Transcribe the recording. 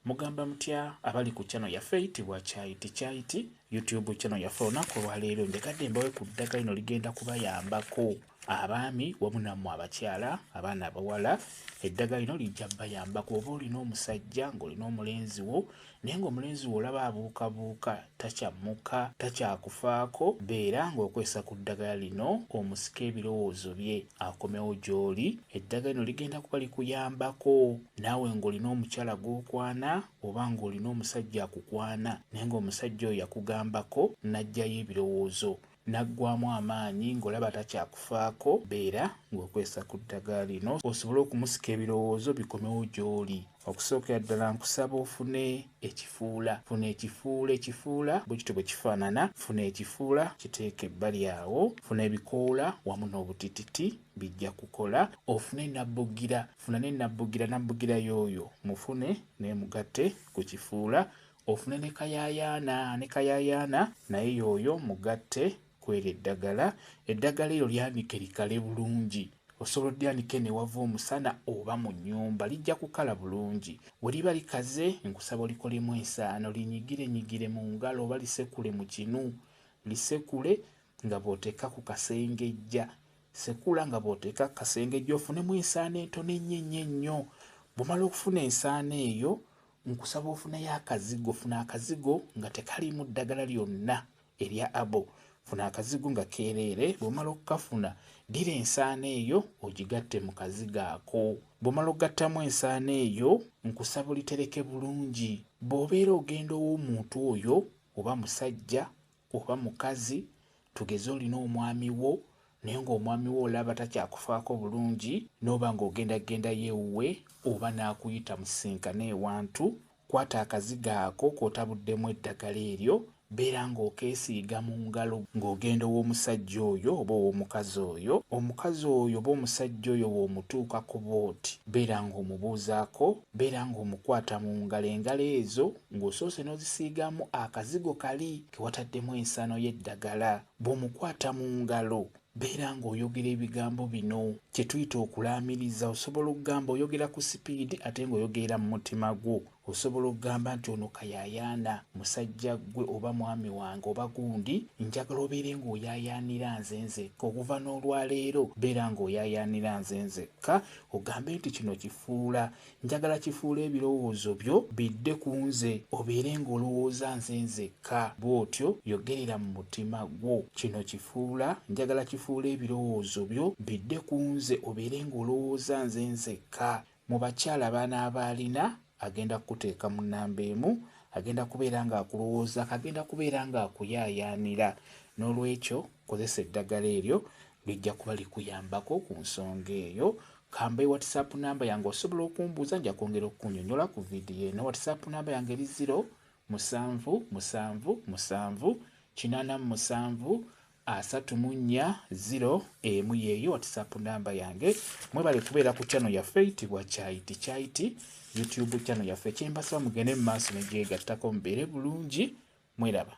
Mugamba mutya abali ku channel yaffe eyitibwa Kyaiti YouTube channel yaffe olunaku olwaleero ndekadde mbawe ku ddagala lino ligenda kubayambako abaami wamu nammwe abakyala abaana abawala. Eddagala lino lijja bayambako oba olina omusajja ng'olina omulenzi wo naye ng'omulenzi wo olaba abuukabuuka takyammuka takyakufaako, beera ng'okwesa ku ddagala lino omusika ebirowoozo bye akomewo gy'oli. Eddagala lino ligenda kuba likuyambako naawe ng'olina omukyala gw'okwana oba ng'olina omusajja akukwana naye ng'omusajja oyo yakugambako n'aggyayo ebirowoozo naggwamu amaanyi ng'olaba takyakufaako, beera ng'okwesa ku ddagala lino osobole okumusika ebirowoozo bikomewo gy'oli. Okusookera ddala nkusaba ofune ekifuula. Funa ekifuula bwe kityo bwe kifaanana. Funa ekifuula kiteeke ebbali awo. Funa ebikoola wamu n'obutititi bijja kukola. Ofune nabbugira. Funa ne nabbugira y'oyo mufune ne mugatte ku kifuula. Ofune ne kayaayaana naye y'oyo mugatte kwera eddagala. Eddagala eryo lyanike likale bulungi. Osobola oddyanike ne wava omusana oba mu nnyumba lijja kukala bulungi. We liba likaze nkusaba olikolemu ensaano linyigire mu ngalo oba lisekule mu kinu. Lisekule nga bw'oteeka ku kasengejja. Sekula nga bw'oteeka ku kasengejja ofunemu ensaano entono ennyo. Bw'omala okufuna ensaano eyo nkusaba ofunayo akazigo. Funa akazigo nga tekalimu ddagala lyonna erya abo. Funa akazigo nga keereere. Bw'omala okukafuna ddira ensaano eyo ogigatte mu kazigo ako. Bw'omala okugattamu ensaano eyo nkusaba olitereke bulungi. Bw'obeera ogenda ow'omuntu oyo oba musajja oba mukazi, tugeze olina omwami wo naye ng'omwami wo olaba takyakufaako bulungi n'oba ng'ogenda yeewuwe oba n'akuyita musisinkane ewantu, kwata akazigo ako k'otabuddemu eddagala eryo, beera ng'okeesiiga mu ngalo ng'ogenda ow'omusajja oyo oba ow'omukazi oyo. Omukazi oyo oba omusajja oyo bw'omutuukako bw'oti beera ng'omubuuzaako, beera ng'omukwata mu ngalo, engalo ezo ng'osoose n'ozisiigamu akazigo kali ke wataddemu ensaano y'eddagala. Bw'omukwata mu ngalo beera ng'oyogera ebigambo bino kye tuyita okulaamiriza. Osobola okugamba oyogera ku sipiidi ate ng'oyogerera mu mutima gwo. Osobola okugamba nti ono kayaayaana musajja gwe oba mwami wange oba gundi, njagala obeere ng'oyaayaanira nze nzekka. Okuva n'olwaleero beera ng'oyaayaanira nze nzekka. Ogambe nti kino kifuula, njagala kifuula ebirowoozo byo bidde ku nze, obeere ng'olowooza nze nzekka. Bw'otyo yogerera mu mutima gwo. Kino kifuula, njagala kifuula ebirowoozo byo bidde ku nze, obeere ng'olowooza nze nzekka. Mu bakyala abaana abaalina agenda kuteeka mu nnamba emu, agenda kubeera ng'akulowooza, agenda kubeera ng'akuyaayaanira. N'olwekyo kozesa eddagala eryo, lijja kuba likuyambako ku nsonga eyo. Kamba WhatsApp namba yange osobola okumbuuza, nja kwongera okukunnyonnyola ku vidiyo eno. WhatsApp namba yange eri 0778734 yeeyo WhatsApp namba yange. Mwebale kubeera ku channel yaffe eyitibwa Kyaiti YouTube channel yaffe. Kyembasaba mugende mu maaso ne gyegattako mubeere bulungi. Mweraba.